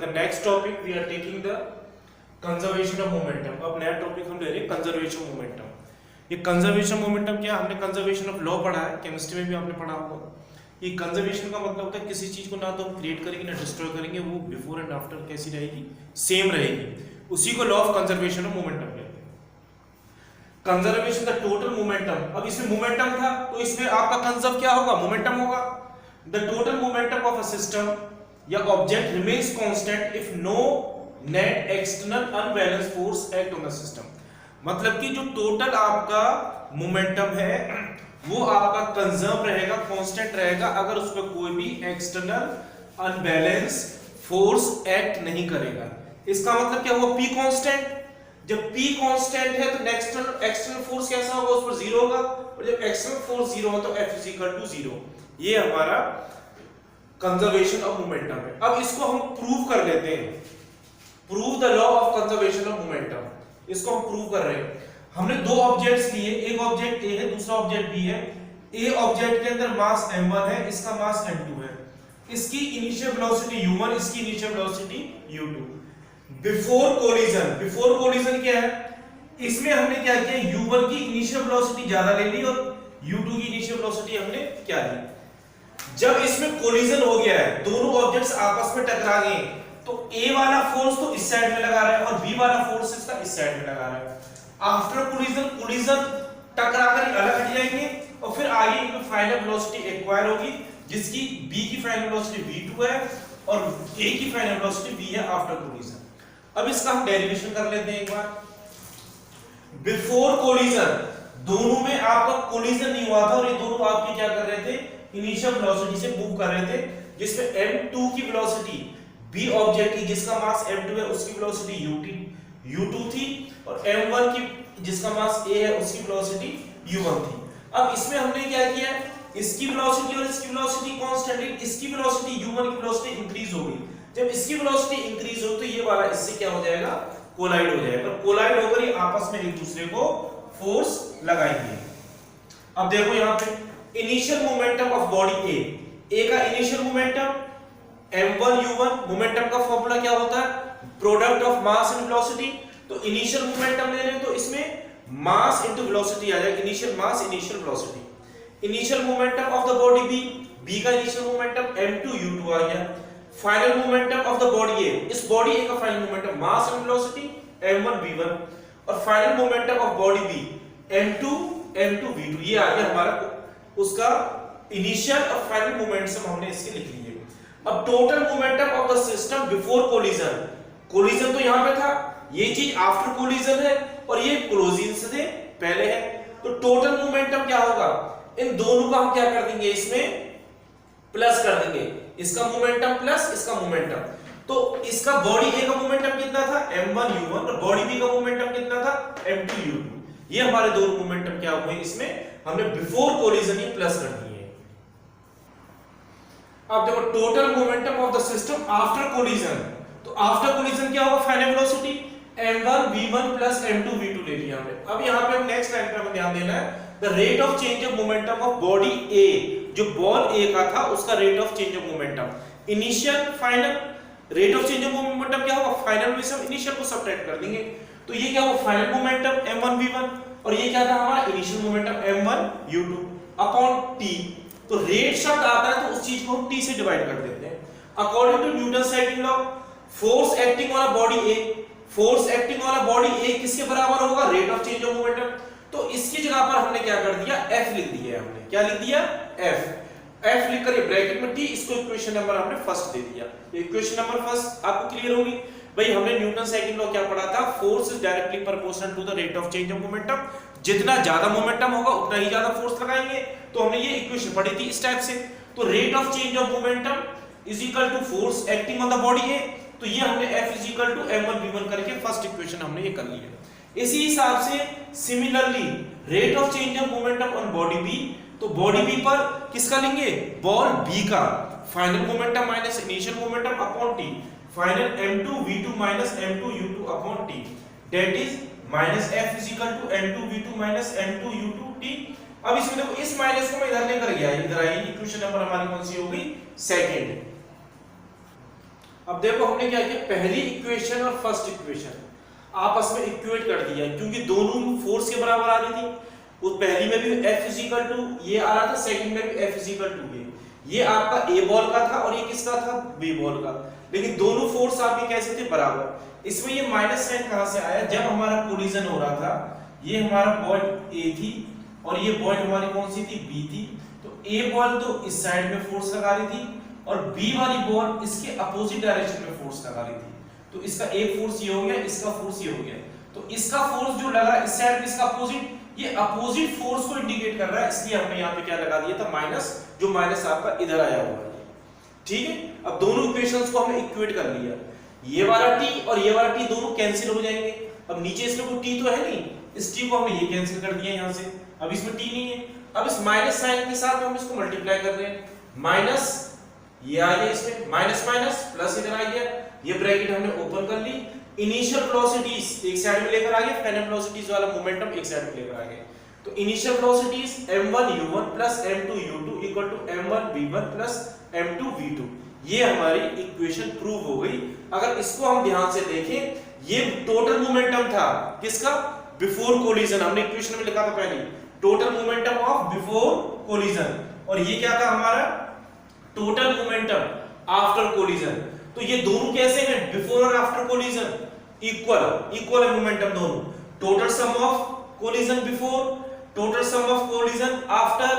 the next topic we are taking the conservation of momentum. अब नया topic हम ले रहे हैं कंजर्वेशन मोमेंटम. ये कंजर्वेशन मोमेंटम क्या, हमने कंजर्वेशन ऑफ लॉ पढ़ा है, केमिस्ट्री में भी आपने पढ़ा होगा. ये कंजर्वेशन का मतलब होता है किसी चीज को ना तो हम क्रिएट करेंगे ना डिस्ट्रॉय करेंगे, वो बिफोर एंड आफ्टर कैसी रहेगी, सेम रहेगी. उसी को law of conservation of momentum कहते हैं. Conservation the total momentum. अब इसमें मोमेंटम था तो इसमें आपका कंजर्व क्या होगा, मोमेंटम होगा. The total momentum of a system या object remains constant if no net external unbalance force act on the system. मतलब कि जो टोटल आपका मोमेंटम है वो आपका कंजर्व रहेगा, कांस्टेंट रहेगा, अगर उस पर कोई भी एक्सटर्नल अनबैलेंस फोर्स एक्ट नहीं करेगा. इसका मतलब क्या हुआ, P कांस्टेंट. जब P कांस्टेंट है तो एक्सटर्नल फोर्स कैसा होगा, उस पर जीरो होगा, और जब एक्सटर्नल फोर्स जीरो हो तो F = 0. ये हमारा कंजर्वेशन ऑफ मोमेंटम है. अब इसको हम प्रूव कर लेते हैं. Prove the law of conservation of momentum. इसको हम प्रूव कर रहे हैं. हमने दो ऑब्जेक्ट्स लिए, एक ऑब्जेक्ट A है, दूसरा ऑब्जेक्ट B है. A ऑब्जेक्ट के अंदर मास m1 है, इसका मास m2 है. इसकी इनिशियल वेलोसिटी u1, इसकी initial velocity u2. Before collision क्या है, इसमें हमने क्या किया, u1 की इनिशियल वेलोसिटी ज्यादा ले ली और u2 की इनिशियल वेलोसिटी हमने क्या ली. जब इसमें कोलिजन हो गया है, दोनों ऑब्जेक्ट्स आपस में टकरा गए, तो A वाला फोर्स तो इस साइड में लगा रहा है और B वाला फोर्स इसका इस साइड में लगा रहा है. आफ्टर कोलिजन टकराकर अलग हट जाएंगे और फिर आगे इनकी फाइनल वेलोसिटी एक्वायर होगी, जिसकी B की फाइनल वेलोसिटी v2 है और A की फाइनल वेलोसिटी v है आफ्टर कोलिजन. अब इसका हम डेरिवेशन कर लेते हैं एक बार. बिफोर कोलिजन दोनों में आपका कोलिजन नहीं हुआ था और ये दोनों आपके क्या कर रहे थे, इनिशियल वेलोसिटी से मूव कर रहे थे, जिसमें m2 की वेलोसिटी B ऑब्जेक्ट की जिसका मास m2 है उसकी वेलोसिटी u2 थी और m1 की जिसका मास A है उसकी वेलोसिटी u1 थी. अब इसमें हमने क्या किया, इसकी वेलोसिटी और इसकी वेलोसिटी कांस्टेंट है, इसकी वेलोसिटी u1 की वेलोसिटी इंक्रीज हो गई. जब इसकी वेलोसिटी इंक्रीज हो तो ये वाला इससे क्या हो जाएगा, कोलाइड हो जाएगा. कोलाइड होकर ये आपस में एक दूसरे को फोर्स लगाएंगे. अब देखो यहां पे initial momentum of body A का initial momentum m1 u1. Momentum का फॉर्मूला क्या होता है, product of mass and velocity. तो इनिशियल मोमेंटम ले लें तो इसमें मास इनटू वेलोसिटी आ जाएगा, initial mass initial velocity. Initial momentum of the body B का इनिशियल मोमेंटम m2 u2 आ गया. Final momentum of the body A, इस बॉडी A का final momentum mass and velocity m1 v1 और final momentum of body B m2 v2. ये आ गया हमारा उसका initial और फाइनल मोमेंट्स हमने इसके लिख लिए. अब total momentum of the system before collision तो यहां पे था, ये चीज आफ्टर कोलिजन है और ये कोलिजन से पहले है. तो टोटल मोमेंटम क्या होगा, इन दोनों का हम क्या कर देंगे, इसमें प्लस कर देंगे. इसका मोमेंटम प्लस इसका मोमेंटम. तो इसका बॉडी A का मोमेंटम कितना था, m1 u1 और बॉडी B का मोमेंटम कितना था, m2 u2. ये हमारे दोनों मोमेंटम क्या हुए, इसमें हमने बिफोर कोलिजन ही प्लस कर दिए. अब देखो total momentum of the system after collision. तो आफ्टर कोलिजन क्या होगा, final velocity m1 v1 plus m2 v2 ले लिया हमने. अब यहां पे हम नेक्स्ट लाइन पे हमें ध्यान देना है, the rate of change of momentum of body A. जो बॉल A का था उसका rate of change of momentum, initial final. Rate of change of momentum क्या होगा, फाइनल में से हम इनिशियल को सब्ट्रैक्ट कर देंगे. तो ये क्या होगा, फाइनल मोमेंटम m1 v1 और ये क्या था हमारा initial momentum m1 u2 upon t. तो रेट शब्द आता है तो उस चीज को हम t से डिवाइड कर देते हैं. According to Newton second law, force acting on a body A, force acting on a body A किसके बराबर होगा, rate of change of momentum. तो इसकी जगह पर हमने क्या कर दिया, F लिख दिया. हमने क्या लिख दिया, F लिख कर ब्रैकेट में t, इसको इक्वेशन नंबर हमने फर्स्ट दे दिया. इक्वेशन नंबर फर्स्ट आपको क्लियर होगी भाई. हमने न्यूटन सेकंड लॉ क्या पढ़ा था, force is directly proportional to the rate of change of momentum. जितना ज्यादा मोमेंटम होगा उतना ही ज्यादा फोर्स लगाएंगे. तो हमने ये इक्वेशन पढ़ी थी इस टाइप से. तो rate of change of momentum is equal to force acting on the body A. तो ये हमने F is equal to m1 v1 करके फर्स्ट इक्वेशन हमने ये कर लिया. इसी हिसाब से similarly rate of change of momentum on body B. तो बॉडी B पर किसका लेंगे, बॉल B का final momentum minus initial momentum upon t. Final m2 v2 minus m2 u2 upon t. That is minus F is equal to m2 v2 minus m2 u2 t. अब इसमें देखो इस minus को मैं इधर लेकर गया, इधर आई. इक्वेशन नंबर हमारी कौन सी होगी, सेकंड. अब देखो हमने क्या किया, पहली इक्वेशन और फर्स्ट इक्वेशन आपस में इक्वेट कर दिया, क्योंकि दोनों फोर्स के बराबर आ रही थी। उस पहली में भी F इक्वल टू ये आ रहा था, सेकंड में भी F इक्वल टू ये आपका A बॉल का था और ये किसका था, B बॉल का, लेकिन दोनों फोर्स आपके कैसे थे, बराबर। इसमें ये माइनस साइन कहां से आया, जब हमारा कोलिजन हो रहा था, ये हमारा बॉल A थी और ये बॉल हमारी कौन सी थी, B थी। तो A बॉल तो इस साइड में फोर्स लगा रही थी और B वाली बॉल इसके अपोजिट डायरेक्शन में फोर्स लगा रही थी। तो इसका एक फोर्स ये हो गया, इसका फोर्स ये हो गया। तो इसका फोर्स जो लग रहा है इस साइड में, इसका अपोजिट, ये अपोजिट फोर्स को इंडिकेट कर रहा है, इसलिए हमने यहाँ पे क्या लगा दिया था, माइनस, जो माइनस आपका इधर आया हुआ है। ठीक है, अब दोनों इक्वेशंस को हमने इक्वेट कर लिया, ये वाला t और ये वाला t दोनों कैंसिल हो जाएंगे। अब नीचे इसमें कोई t तो है नहीं, इस t को हमने ये कैंसिल कर दिया यहाँ से, अब इसमें t नहीं है। अब इस माइनस साइन के साथ हम इसको मल्टीप्लाई कर रहे हैं, माइनस ये आ गया, इसमें माइनस माइनस प्लस इधर आ गया, ये ब्रैकेट हमने ओपन कर ली। इनिशियल वेलोसिटीज एक साइड में लेकर आ गए, फाइनल वेलोसिटीज वाला मोमेंटम एक साइड में लेकर आ गए। तो initial velocities m1 u1 plus m2 u2 equal to m1 v1 plus m2 v2, ये हमारी इक्वेशन प्रूव हो गई। अगर इसको हम ध्यान से देखें, ये टोटल मोमेंटम था किसका, बिफोर कोलिजन, हमने इक्वेशन में लिखा था पहले, total momentum of before collision, और ये क्या था हमारा, टोटल मोमेंटम आफ्टर कोलिजन। तो ये दोनों कैसे हैं, बिफोर और आफ्टर कोलिजन इक्वल है मोमेंटम दोनों। Total sum of collision before, total sum of collision after,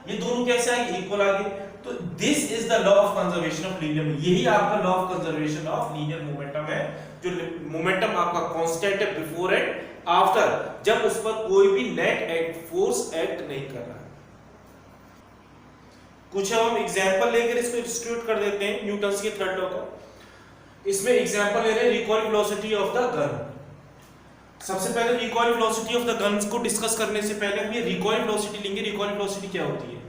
ये दोनों कैसे आएंगे, इक्वल आएंगे। तो this is the law of conservation of linear, यही आपका law of conservation of linear momentum है, जो मोमेंटम आपका कांस्टेंट है बिफोर एंड आफ्टर, जब उस पर कोई भी नेट फोर्स एक्ट नहीं कर रहा है। कुछ हम एग्जांपल लेकर इसको सब्स्टिट्यूट कर देते हैं न्यूटन के थर्ड लॉ को। इसमें एग्जांपल ले रहे हैं recoil velocity of the gun. सबसे पहले recoil velocity of the gun को डिस्कस करने से पहले हम ये रिकॉइल वेलोसिटी लेंगे। रिकॉइल वेलोसिटी क्या होती है,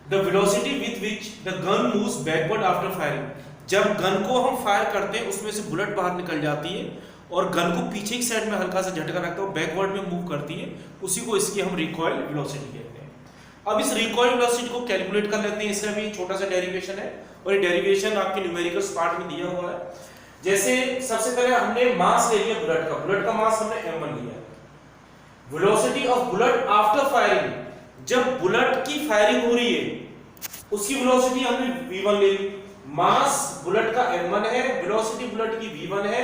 the velocity with which the gun moves backward after firing. जब गन को हम फायर करते हैं उसमें से बुलेट बाहर निकल जाती है और गन को पीछे की साइड में हल्का सा झटका लगता है, बैकवर्ड में मूव करती है, उसी को इसकी हम रिकॉइल वेलोसिटी कहते हैं। अब इस रिकॉइल वेलोसिटी को कैलकुलेट कर लेते हैं। इसका भी छोटा सा डेरिवेशन है और ये डेरिवेशन आपके न्यूमेरिकल्स पार्ट में दिया हुआ है। जैसे सबसे पहले हमने मास ले लिया बुलेट का मास हमने m1 लिया। Velocity of bullet after firing, जब बुलेट की फायरिंग हो रही है उसकी वेलोसिटी हमने v1 ले ली। मास बुलेट का m1 है, वेलोसिटी बुलेट की v1 है,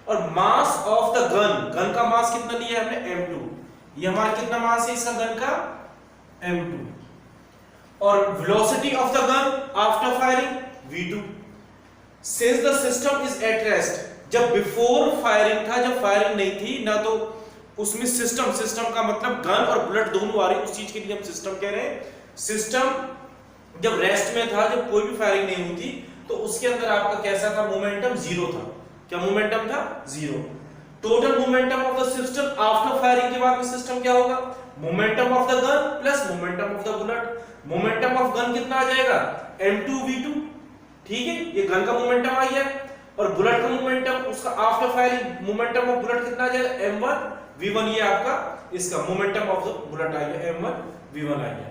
और मास ऑफ द गन का मास कितना लिया हमने m2। ये हमारा कितना मास है इसका गन का, m2, और velocity of the gun after firing v2। Since the system is at rest, जब बिफोर फायरिंग था, जब फायरिंग नहीं थी ना, तो उसमें सिस्टम का मतलब गन और बुलेट दोनों आ रही, उस चीज के लिए हम सिस्टम कह रहे हैं। सिस्टम जब रेस्ट में था, जब कोई भी फायरिंग नहीं हुई थी, तो उसके अंदर आपका कैसा था, मोमेंटम जीरो था। क्या मोमेंटम था, zero. Total momentum of the system after firing के बाद में सिस्टम क्या होगा, momentum of the gun plus momentum of the bullet. Momentum of gun कितना आ जाएगा, m2 v2, ठीक है, ये गन का मोमेंटम आ गया, और बुलेट का मोमेंटम उसका after firing momentum of bullet कितना आ जाएगा, m1 v1, ये आपका इसका मोमेंटम ऑफ द बुलेट आ गया, m1 v1 आ गया।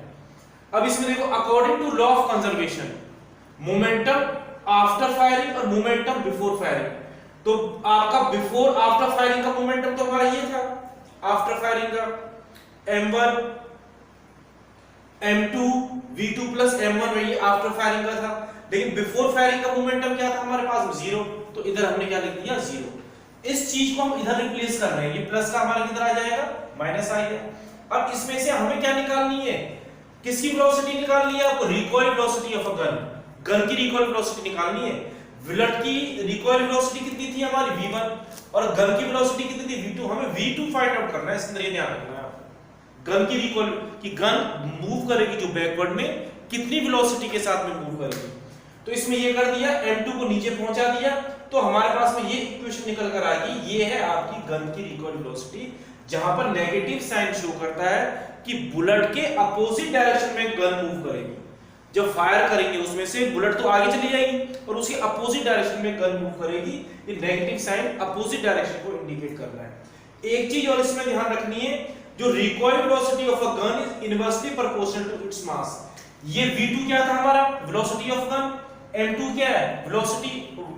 अब इसमें देखो, according to law of conservation, momentum after firing और मोमेंटम बिफोर फायरिंग, तो आपका बिफोर आफ्टर फायरिंग का मोमेंटम तो हमारा ये था, आफ्टर फायरिंग का m1 m2 v2 plus m1 में, ये आफ्टर फायरिंग का था। लेकिन बिफोर फायरिंग का मोमेंटम क्या था हमारे पास, जीरो, तो इधर हमने क्या लिख दिया, जीरो। इस चीज को हम इधर रिप्लेस कर रहे हैं, ये प्लस का हमारा किधर आ जाएगा, माइनस आ गया। अब इसमें से हमें क्या निकालनी है, किसकी वेलोसिटी निकालनी है आपको, recoil velocity of a gun की रिकॉइल वेलोसिटी निकालनी है। बुलेट की रिकॉइल वेलोसिटी कितनी थी हमारी, v1, और गन की वेलोसिटी कितनी थी, v2। हमें v2 फाइंड आउट करना है, इसके अंदर ये ध्यान रखना है। गन की रिकॉइल की गन मूव करेगी जो बैकवर्ड में, कितनी वेलोसिटी के साथ में मूव करेगी। तो इसमें ये कर दिया, m2 को नीचे पहुंचा दिया, तो हमारे पास में ये इक्वेशन निकल कर आ गई। ये है आपकी गन की रिकॉइल वेलोसिटी, जहां पर नेगेटिव साइन शो करता है कि बुलेट के अपोजिट डायरेक्शन में गन मूव करेगी। जब फायर करेंगे उसमें से बुलेट तो आगे चली जाएगी और उसके अपोजिट डायरेक्शन में गन मूव करेगी। ये नेगेटिव साइन अपोजिट डायरेक्शन को इंडिकेट कर रहा है। एक चीज और इसमें ध्यान रखनी है, जो recoil velocity of a gun is inversely proportional to its mass. ये v2 क्या था हमारा, वेलोसिटी ऑफ गन, m2 क्या है, वेलोसिटी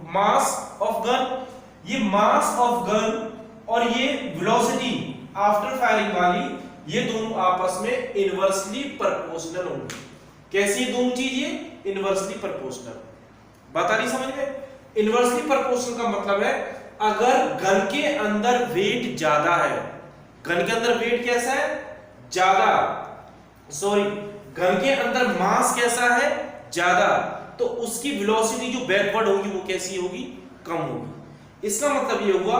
मास ऑफ गन, ये मास ऑफ गन और ये वेलोसिटी आफ्टर फायरिंग वाली, ये दोनों आपस में इनवर्सली प्रोपोर्शनल होंगी। कैसी दोनों चीज? ये इनवर्सली प्रोपोर्शनल। बात आ रही समझ में? इनवर्सली प्रोपोर्शनल का मतलब है अगर गन के अंदर वेट ज्यादा है, गन के अंदर वेट कैसा है? ज्यादा, सॉरी गन के अंदर मास कैसा है? ज्यादा, तो उसकी वेलोसिटी जो बैकवर्ड होगी वो कैसी होगी? कम होगी। इसका मतलब ये हुआ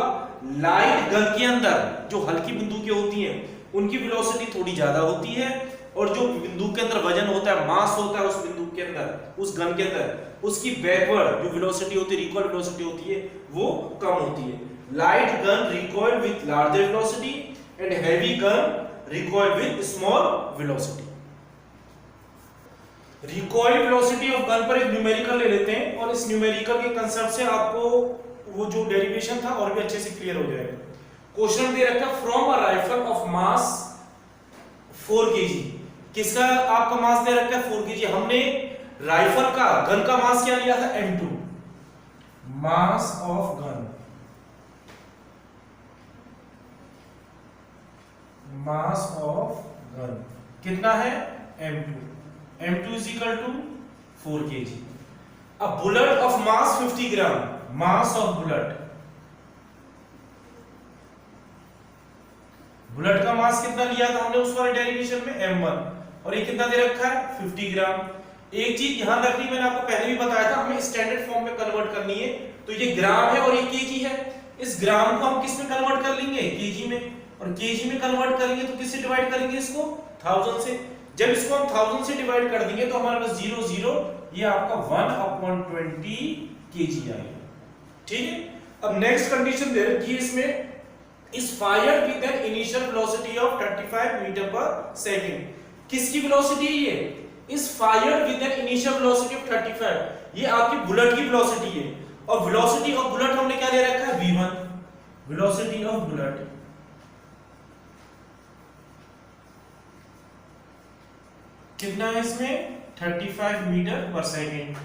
लाइट गन के अंदर जो हल्की बंदूकें होती हैं उनकी वेलोसिटी थोड़ी ज्यादा होती है, और जो बंदूक के अंदर वजन होता है, मास होता है उस बंदूक के अंदर, उस गन के अंदर, उसकी बैकवर्ड जो वेलोसिटी होती है, रिकॉइल वेलोसिटी होती है, वो कम होती है। Light gun recoil with larger velocity and heavy gun recoil with small velocity. Recoil velocity of gun पर एक न्यूमेरिकल ले लेते हैं, और इस न्यूमेरिकल के कंसेप्ट से आपको वो जो डेरिवेशन था और भी अच्छे से क्लियर हो जाएगा। क्वेश्चन दे रखा है from a rifle of mass 4 kg। किसका आपका मास दे रखा है? 4 kg। हमने राइफल का, गन का मास क्या लिया था? M2, mass of gun, mass of gun कितना है? M2, M2 is equal to 4 kg। A bullet of mass 50 gram, mass of bullet, bullet का मास कितना लिया था हमने उस वाले डेरिवेशन में? M1, और ये कितना दे रखा है? 50 ग्राम। एक चीज ध्यान रखनी, मैंने आपको पहले भी बताया था, हमें स्टैंडर्ड फॉर्म में कन्वर्ट करनी है, तो ये ग्राम है और ये केजी है। इस ग्राम को हम किस में कन्वर्ट कर लेंगे? केजी में, और केजी में कन्वर्ट करेंगे तो किससे डिवाइड करेंगे इसको? 1000 से। जब इसको हम 1000 से डिवाइड कर देंगे तो हमारे पास 0 0, ये आपका 1/20 केजी आएगा। ठीक है। अब नेक्स्ट कंडीशन दे रखी है इसमें, is fired with an initial velocity of 35 metre per second. किसकी वेलोसिटी है ये? is fired with an initial velocity of 35, ये आपकी बुलेट की वेलोसिटी है, और वेलोसिटी ऑफ बुलेट हमने क्या ले रखा है? v1, वेलोसिटी ऑफ बुलेट कितना है इसमें? 35 metre per second.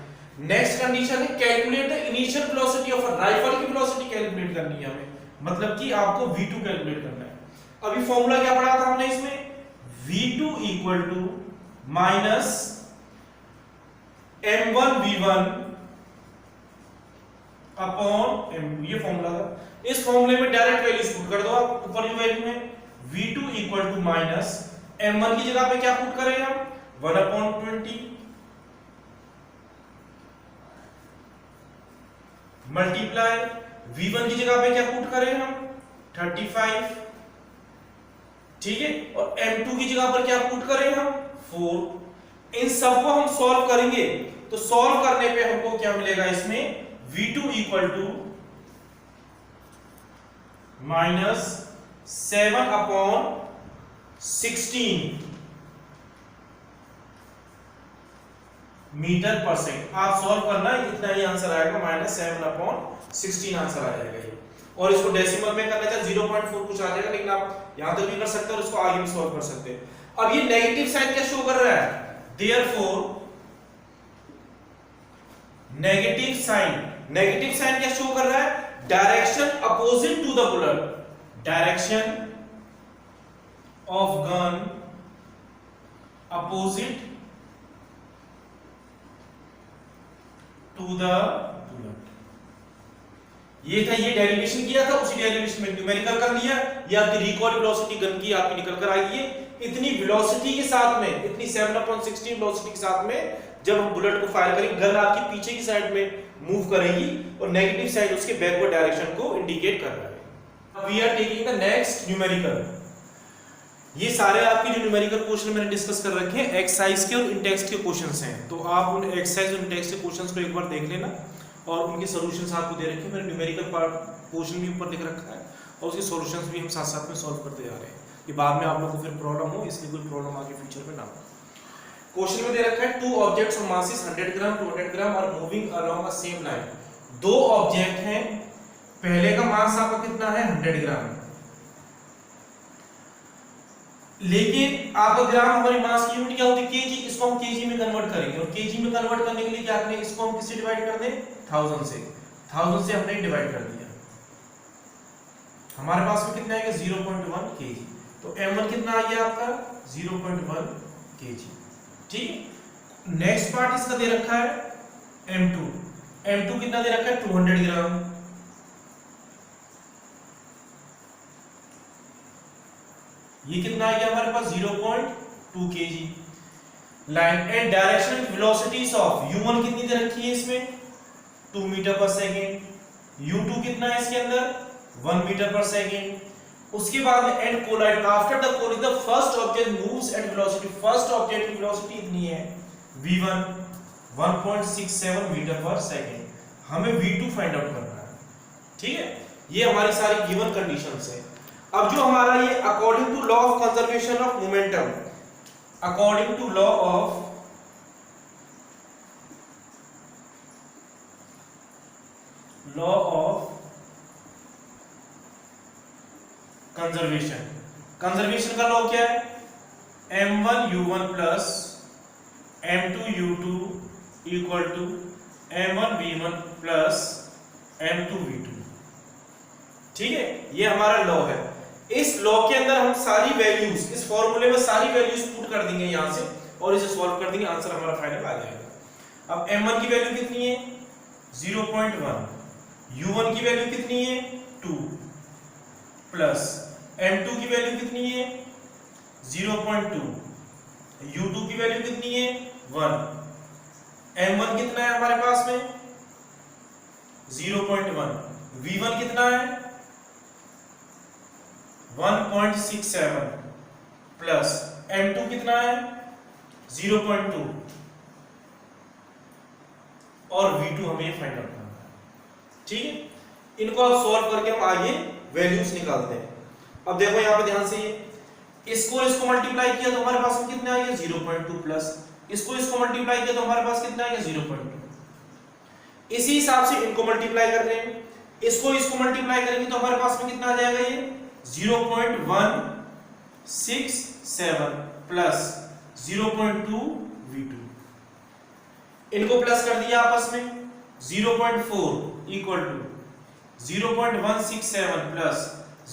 Next condition है calculate the initial velocity of a rifle की वेलोसिटी कैलकुलेट करनी है हमें, मतलब कि आपको v2 कैलकुलेट करना है। अभी फॉर्मूला क्या पढ़ा था हमने इसमें? v2 equal to minus m1 v1 upon m2, ये फॉर्मूला था। इस फॉर्मूले में डायरेक्ट वैल्यूज पुट कर दो आप। ऊपर जो वैल्यू है v2 equal to minus m1 की जगह पे क्या पुट करें हम? 1/20 मल्टीप्लाई v1 की जगह पे क्या पुट करें हम? 35, ठीक है, और m2 की जगह पर क्या पुट करें हम? 4। इन सबको हम सॉल्व करेंगे तो सॉल्व करने पे हमको क्या मिलेगा इसमें? v2 equal to minus 7/16 metre per second. आप सॉल्व करना, इतना ही आंसर आएगा, -7/16 आंसर आ जाएगा ये। और इसको डेसिमल में करना चाहे 0.4 कुछ आ जाएगा, लेकिन आप यहां तक भी कर सकते हो और इसको आगे भी सॉल्व कर सकते हैं। अब ये नेगेटिव साइन क्या शो कर रहा है? देयरफॉर नेगेटिव साइन क्या शो कर रहा है? Direction opposite to the bullet, direction of gun opposite to the bullet. ये था, ये डेरिवेशन किया था, उसी डेरिवेशन में न्यूमेरिकल कर लिया। ये आपकी रिकॉइल वेलोसिटी गन की आपकी निकल कर आई है। इतनी वेलोसिटी के साथ में, इतनी 7/16 वेलोसिटी के साथ में जब हम बुलेट को फायर करेंगे, गन आपकी पीछे की साइड में मूव करेगी और नेगेटिव साइड उसके बैकवर्ड डायरेक्शन को इंडिकेट कर रहा है। We are taking the next numerical. ये सारे आपके जो न्यूमेरिकल क्वेश्चन मैंने डिस्कस कर रखे हैं एक्सरसाइज के और इंटेक्स्ट के क्वेश्चंस हैं, तो आप उन एक्सरसाइज और इंटेक्स्ट के क्वेश्चंस को एक बार देख लेना, और उनके सॉल्यूशंस आपको दे रखे हैं। मैंने न्यूमेरिकल पोर्शन भी ऊपर लिख रखा है, और उसके सॉल्यूशंस भी हम साथ साथ में सॉल्व करते जा रहे हैं कि बाद में आप लोगों को फिर प्रॉब्लम हो, इसलिए कोई प्रॉब्लम आगे फ्यूचर में ना हो। क्वेश्चन में दे रखा है 2 objects of mass 100 gram 200 gram are moving along a same line. 2 object हैं, पहले का मास आपका कितना है? 100 ग्राम, लेकिन आपका ग्राम हमारी मास की यूनिट क्या होती है? केजी। इसको हम केजी में कन्वर्ट करेंगे, और केजी में कन्वर्ट करने के लिए क्या करें? इसको हम किससे डिवाइड कर दें? 1000 से। 1000 से हमने डिवाइड कर दिया, हमारे पास में कितना आएगा 0.1 kg। तो m1 कितना आ गया आपका 0.1 kg। ठीक, नेक्स्ट पार्ट इसका दे रखा है m2। m2 कितना दे रखा है 200 ग्राम। ये कितना आ गया हमारे पास 0.2 kg। Line and direction velocities of u1 कितनी दे रखी है इसमें 2 मीटर पर सेकेंड, u2 कितना है इसके अंदर 1 मीटर पर सेकेंड। उसके बाद में and collide, after the collision the first object moves at velocity, first object की वेलोसिटी इतनी है v1 1.67 मीटर पर सेकेंड, हमें v2 फाइंड आउट करना है। ठीक है, ये हमारी सारी गिवन कंडीशंस है। अब जो हमारा ये according to law of conservation of momentum, according to law of conservation, conservation का लॉ क्या है m1u1 plus m2u2 equal to m1v1 plus m2v2। ठीक है, ये हमारा लॉ है। इस लॉ के अंदर हम सारी वैल्यूज, इस फॉर्मूले में सारी वैल्यूज पुट कर देंगे यहां से और इसे सॉल्व कर देंगे, आंसर हमारा फाइनल आ जाएगा। अब m1 की वैल्यू कितनी है 0.1, u1 की वैल्यू कितनी है 2 प्लस m2 की वैल्यू कितनी है 0.2, u2 की वैल्यू कितनी है 1, m1 कितना है हमारे पास में 0.1, v1 कितना है 1.67 प्लस m2 कितना है 0.2 और v2 हमें फाइंड आउट करना है। ठीक है, इनको आप सॉल्व करके हम आगे वैल्यूज निकालते हैं। अब देखो यहां पे ध्यान से, इसको मल्टीप्लाई किया तो हमारे पास में कितना आ गया 0.2 प्लस इसको मल्टीप्लाई किया तो हमारे पास कितना आ गया 0.2। इसी हिसाब से इनको मल्टीप्लाई कर रहे हैं, इसको मल्टीप्लाई करेंगे तो हमारे पास में कितना आ जाएगा ये 0.167 प्लस 0.2 v2। इनको प्लस कर दिया आपस में 0.4 इक्वल टू 0.167 प्लस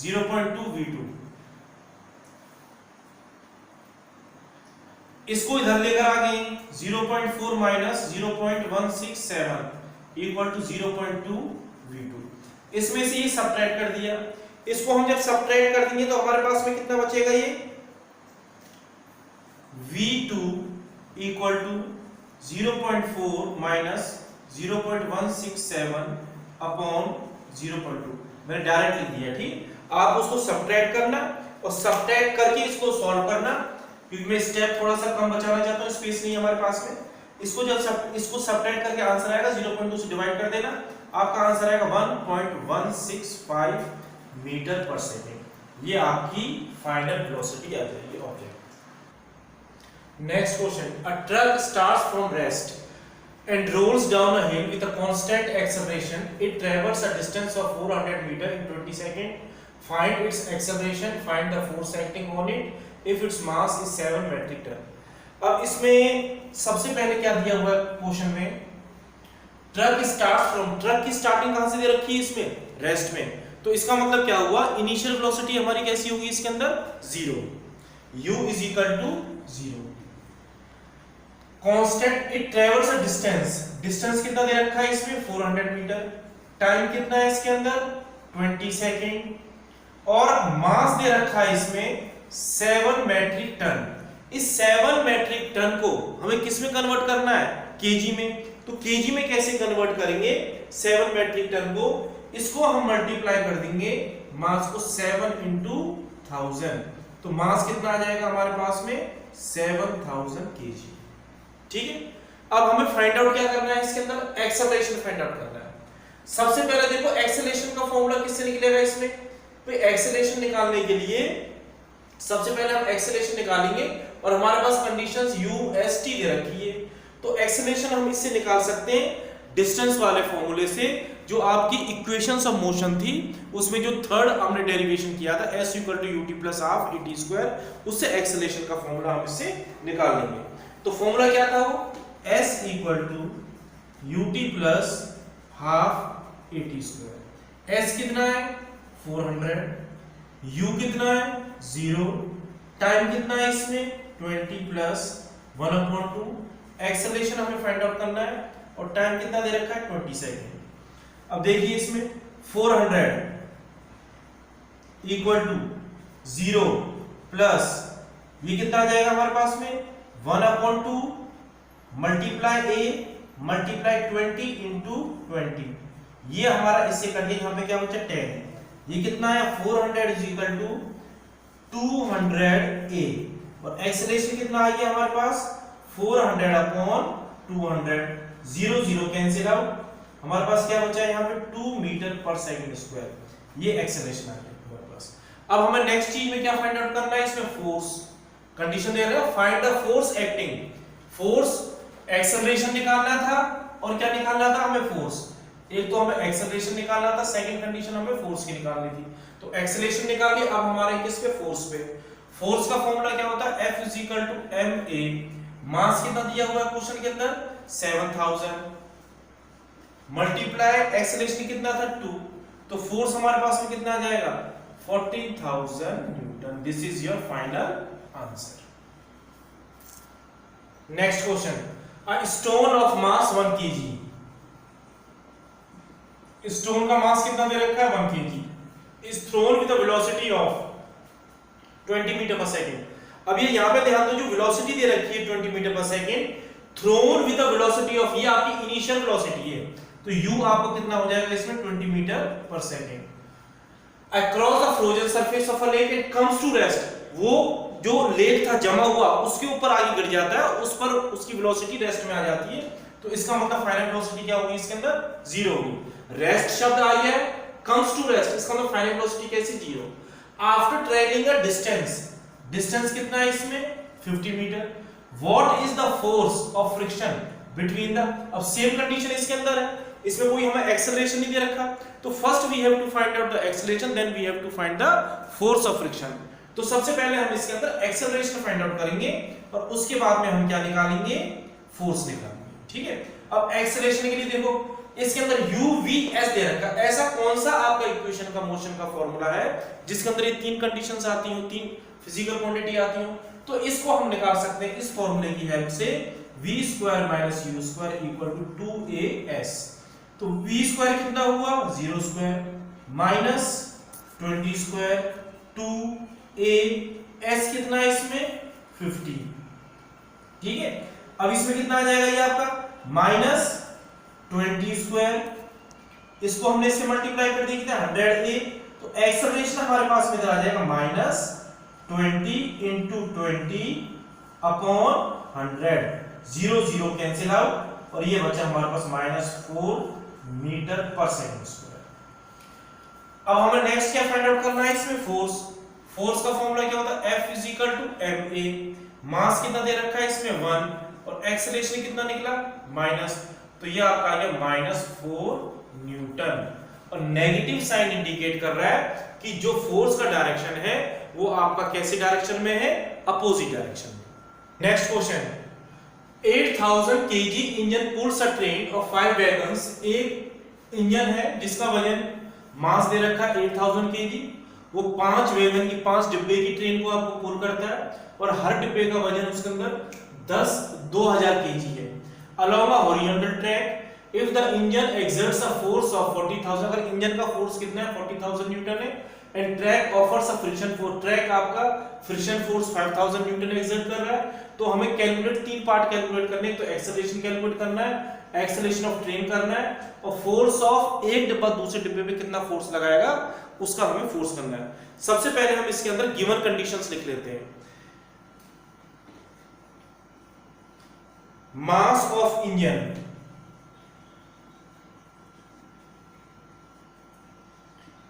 0.2 v2। इसको इधर लेकर आ गए 0.4 माइनस 0.167 इक्वल टू 0.2 v2। इसमें से ये सब्ट्रैक्ट कर दिया, इसको हम जब सब्ट्रैक्ट कर देंगे तो हमारे पास में कितना बचेगा ये v2 equal to 0.4 minus 0.167 upon 0.2। मैंने डायरेक्ट लिख दिया। ठीक, आप उसको सब्ट्रैक्ट करना और सब्ट्रैक्ट करके इसको सॉल्व करना, क्योंकि मैं स्टेप थोड़ा सा कम बचाना चाहता हूं, स्पेस नहीं है हमारे पास में। इसको सब्ट्रैक्ट करके आंसर आएगा 0.2 से डिवाइड कर देना, आपका आंसर आएगा 1.165 मीटर पर सेकेंड। ये आपकी फाइनल वेलोसिटी आ जाएगी object. Next question, a truck starts from rest and rolls down a hill with a constant acceleration. It travels a distance of 400 meter in 20 seconds. Find its acceleration, find the force acting on it if its mass is 7 metric ton. अब इसमें सबसे पहले क्या दिया हुआ है question में, truck starts from, truck की स्टार्टिंग कहां से दे रखी है इसमें रेस्ट में, तो इसका मतलब क्या हुआ इनिशियल वेलोसिटी हमारी कैसी होगी इसके अंदर 0, u is equal to 0। Constant, it travels a distance, distance कितना दे रखा है इसमें 400 मीटर, टाइम कितना है इसके अंदर 20 सेकेंड, और मास दे रखा है इसमें 7 मेट्रिक टन। इस 7 मेट्रिक टन को हमें किस में कन्वर्ट करना है केजी में, तो केजी में कैसे कन्वर्ट करेंगे 7 मेट्रिक टन को, इसको हम मल्टीप्लाई कर देंगे मास को 7 into 1000, तो मास कितना आ जाएगा हमारे पास में 7000 केजी। ठीक है, अब हमें फाइंड आउट क्या करना है इसके अंदर, एक्सेलरेशन फाइंड आउट करना है। सबसे पहले देखो एक्सेलरेशन का फॉर्मूला किससे निकलेगा इसमें, तो एक्सेलरेशन निकालने के लिए सबसे पहले हम एक्सेलरेशन निकालेंगे और हमारे पास कंडीशंस u s t दे रखी है, तो एक्सेलरेशन हम इससे निकाल सकते हैं डिस्टेंस वाले फॉर्मूले से, जो आपकी इक्वेशंस ऑफ मोशन थी उसमें जो थर्ड हमने डेरिवेशन किया था s = ut + ½ et², उससे एक्सेलरेशन का फॉर्मूला हम इससे निकाल लेंगे। तो फॉर्मूला क्या था वो s = ut + ½ 80 स्क्वायर। एस कितना है 400, यू कितना है 0, टाइम कितना है इसमें 20 प्लस 1/2, एक्सेलरेशन हमें फाइंड आउट करना है और टाइम कितना दे रखा है 20 सेकेंड। अब देखिए इसमें 400 इक्वल टू 0 प्लस ये कितना आ जाएगा हमारे पास में 1/2 मल्टीप्लाई ए मल्टीप्लाई 20 इंटू 20, ये हमारा इससे कटिए यहाँ पे क्या बचा 10। ये कितना है 400 इज इक्वल टू 200 ए और एक्सेलरेशन कितना आ गया हमारे पास 400 अपॉन 200, 0 0 कैंसिल आउट, हमारे पास क्या बचा है यहाँ पे 2 मीटर पर सेकंड स्क्वायर, ये एक्सेलरेशन आ गया हमारे पास। अब हमें नेक्स्ट चीज में क्या फाइंड आउट करना है, इसमें फोर्स कंडीशन दे रहा है, find the force acting, force acceleration निकालना था और क्या निकालना था हमें फोर्स, एक तो हमें एक्सेलरेशन निकालना था, सेकंड कंडीशन हमें फोर्स की निकालनी थी। तो एक्सेलरेशन निकाल ली, अब हमारे किस पे फोर्स पे। फोर्स का फॉर्मूला क्या होता है F = ma, मास कितना दिया हुआ है क्वेश्चन के अंदर 7000 मल्टीप्लाई एक्सेलरेशन कितना था 2, तो फोर्स हमारे पास में कितना आ जाएगा 14000 newton. This is your final answer. Next question, a stone of mass 1 kg, stone का मास कितना दे रखा है 1 kg, is thrown with the velocity of 20 metre per second. अब ये यहां पे ध्यान दो, जो वेलोसिटी दे रखी है 20 metre per second, thrown with the velocity of, ये आपकी इनिशियल वेलोसिटी है, तो u आपको कितना हो जाएगा इसमें 20 metre per second. Across the frozen surface of a lake it comes to rest, वो जो लेक था जमा हुआ उसके ऊपर आगे गिर जाता है, उस पर उसकी वेलोसिटी रेस्ट में आ जाती है, तो इसका मतलब फाइनल वेलोसिटी क्या होगी इसके अंदर 0 होगी। रेस्ट शब्द आ गया है, कम्स टू रेस्ट, इसका मतलब फाइनल वेलोसिटी कैसे 0। After travelling a distance, distance कितना है इसमें 50 metre, what is the force of friction between the, अब सेम कंडीशन इसके अंदर है, इसमें कोई हमें एक्सेलरेशन नहीं दे रखा, तो first we have to find out the acceleration, then we have to find the force of friction. तो सबसे पहले हम इसके अंदर एक्सेलरेशन फाइंड आउट करेंगे और उसके बाद में हम क्या निकालेंगे फोर्स निकालेंगे, ठीक है। अब एक्सेलरेशन के लिए देखो इसके अंदर UVS दे रखा, ऐसा कौन सा आपका इक्वेशन का मोशन का फॉर्मूला है जिसके अंदर ये तीन कंडीशंस आती हो, तीन फिजिकल क्वांटिटी आती हो, तो इसको हम निकाल सकते हैं इस फॉर्मूले की हेल्प से, v² - u² = 2as। तो v² कितना हुआ 0² माइनस 20² 2a, s कितना है इसमें 50, ठीक है। अब इसमें कितना आ जाएगा ये आपका माइनस 20², इसको हमने इससे मल्टीप्लाई कर दिया कितना 100a, तो एक्सेलरेशन हमारे पास में आ जाएगा minus 20 into 20 upon 100, 0 0 cancel out और ये बचा हमारे पास -4 मीटर पर सेकंड स्क्वायर। अब हमें नेक्स्ट क्या फाइंड आउट करना है इसमें फोर्स, फोर्स का फॉर्मूला क्या होता है F = ma, मास कितना दे रखा है इसमें 1 और एक्सेलरेशन कितना निकला माइनस, तो ये आपका आ गया -4 न्यूटन, और नेगेटिव साइन इंडिकेट कर रहा है कि जो फोर्स का डायरेक्शन है वो आपका कैसे डायरेक्शन में है, अपोजिट डायरेक्शन में। Next question, 8000 kg engine pools a train of 5 wagons, एक इंजन है जिसका वजन मास दे रखा है 8000 kg, वो 5 वैगन की 5 डिब्बे की ट्रेन को आपको पुल करता है और हर डिब्बे का वजन उसके अंदर 2000 kg है। Along a horizontal track if the engine exerts a force of 40000, अगर इंजन का फोर्स कितना है 40000 न्यूटन है, and track offers a friction force, track आपका फ्रिक्शन फोर्स 5000 न्यूटन एक्सर्ट कर रहा है, तो हमें कैलकुलेट 3 पार्ट कैलकुलेट करने हैं, तो एक्सेलरेशन कैलकुलेट करना है, एक्सेलरेशन ऑफ ट्रेन करना है, और फोर्स ऑफ एक डिब्बा दूसरे डिब्बे पे कितना फोर्स लगाएगा उसका हमें फोर्स करना है। सबसे पहले हम इसके अंदर गिवन कंडीशंस लिख लेते हैं। Mass of engine,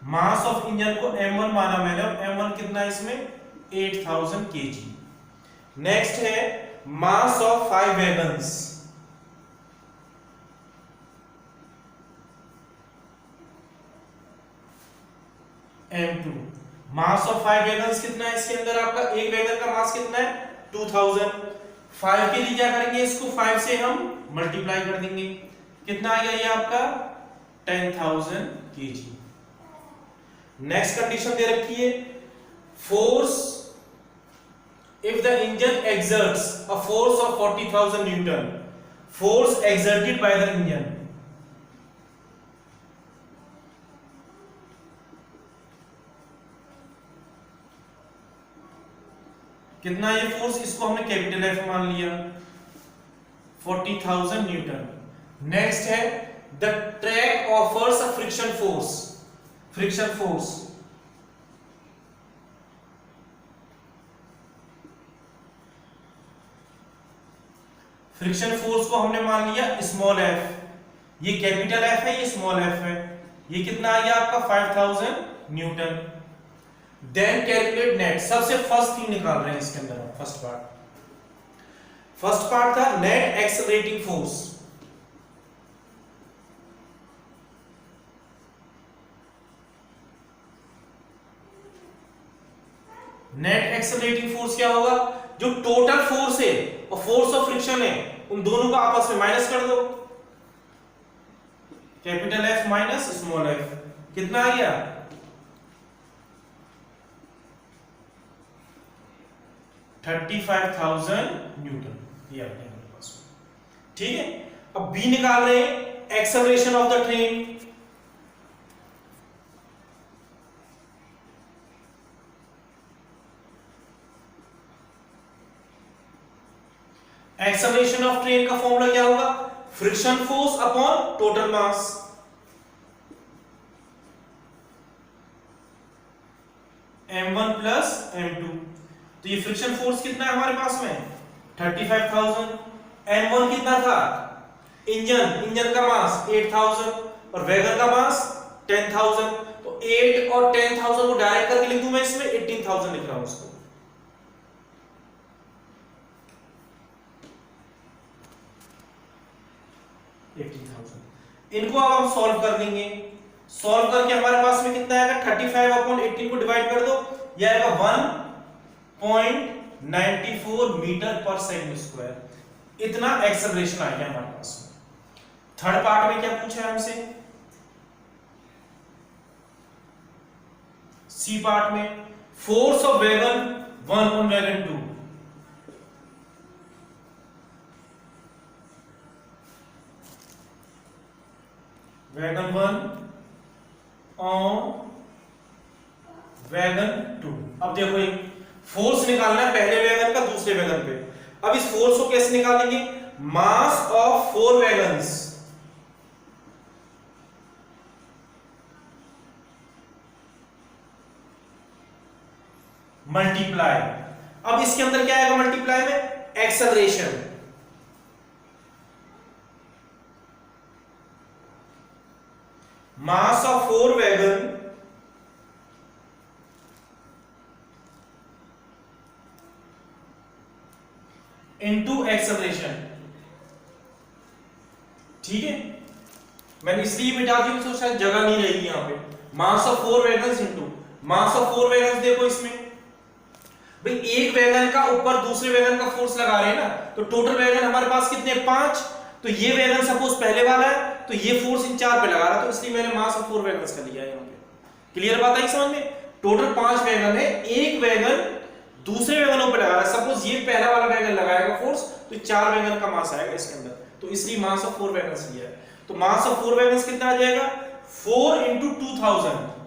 mass of engine को m1 माना मैंने, और m1 कितना है इसमें 8000 kg। नेक्स्ट है mass of 5 wagons, m2, mass of 5 wagons कितना है इसके अंदर आपका, एक वैगन का मास कितना है 2000, 5 के लिए क्या करेंगे इसको 5 से हम मल्टीप्लाई कर देंगे, कितना आ गया ये आपका 10,000 kg। नेक्स्ट कंडीशन दे रखी है, force if the engine exerts a force of 40,000 Newton, force exerted by the engine, कितना ये फोर्स, इसको हमने कैपिटल एफ मान लिया, 40,000 न्यूटन। नेक्स्ट है the track offers a friction force, friction force friction force को हमने मान लिया स्मॉल एफ, ये कैपिटल एफ है, ये स्मॉल एफ है, ये कितना आ गया आपका 5,000 न्यूटन। देन कैलकुलेट नेट, सबसे फर्स्ट थिंग निकाल रहे हैं इसके अंदर, फर्स्ट पार्ट था net accelerating force. Net accelerating force क्या होगा, जो टोटल फोर्स है और फोर्स ऑफ फ्रिक्शन है, उन दोनों को आपस में माइनस कर दो, capital F minus small F, कितना आ गया 35,000 न्यूटन, ये आपके पास। ठीक है, अब बी निकाल रहे हैं, acceleration of the train. Acceleration of train का फॉर्मूला क्या होगा, friction force upon total mass, m1 plus m2। तो ये फ्रिक्शन फोर्स कितना है हमारे पास में 35,000, m1 कितना था, इंजन का मास 8,000 और वैगन का मास 10,000, तो 8 और 10,000 को डायरेक्ट करके लिख दूं मैं इसमें, 18,000 लिख रहा हूं उसको। इनको अब हम सॉल्व कर लेंगे, सॉल्व करके हमारे पास में कितना आएगा 35 अपॉन 18 को डिवाइड कर दो, ये आएगा 1.94 मीटर पर सेकंड स्क्वायर। इतना एक्सेलरेशन आ गया हमारे पास में। थर्ड पार्ट में क्या पूछा है हमसे, सी पार्ट में force of wagon 1 on wagon 2, wagon 1 on wagon 2। अब देखो ये फोर्स निकालना है पहले वैगन का दूसरे वैगन पे। अब इस फोर्स को कैसे निकालेंगे, मास ऑफ 4 वैगन्स मल्टीप्लाई, अब इसके अंदर क्या आएगा मल्टीप्लाई में, acceleration, mass of 4 wagon into acceleration. ठीक है, मैंने इसलिए मिटा दी तो शायद जगह नहीं रहेगी यहां पे। Mass of 4 wagons into mass of 4 wagons, देखो इसमें भाई एक वैगन का ऊपर दूसरे वैगन का फोर्स लगा रहे हैं ना, तो टोटल वैगन हमारे पास कितने 5, तो ये वैगन सपोज पहले वाला है तो ये फोर्स इन 4 पे लगा रहा, तो इसलिए मैंने मास ऑफ 4 वैगन्स का लिया है यहां पे। क्लियर बात आई समझ में, टोटल 5 वैगन है, एक वैगन दूसरे वैगनों पे लगा रहा है, सपोज ये पहला वाला वैगन लगाएगा फोर्स तो 4 वैगन का मास आएगा इसके अंदर, तो इसलिए मास ऑफ 4 वैगन्स लिया है। तो मास ऑफ 4 वैगन्स कितना आ जाएगा 4 into 2000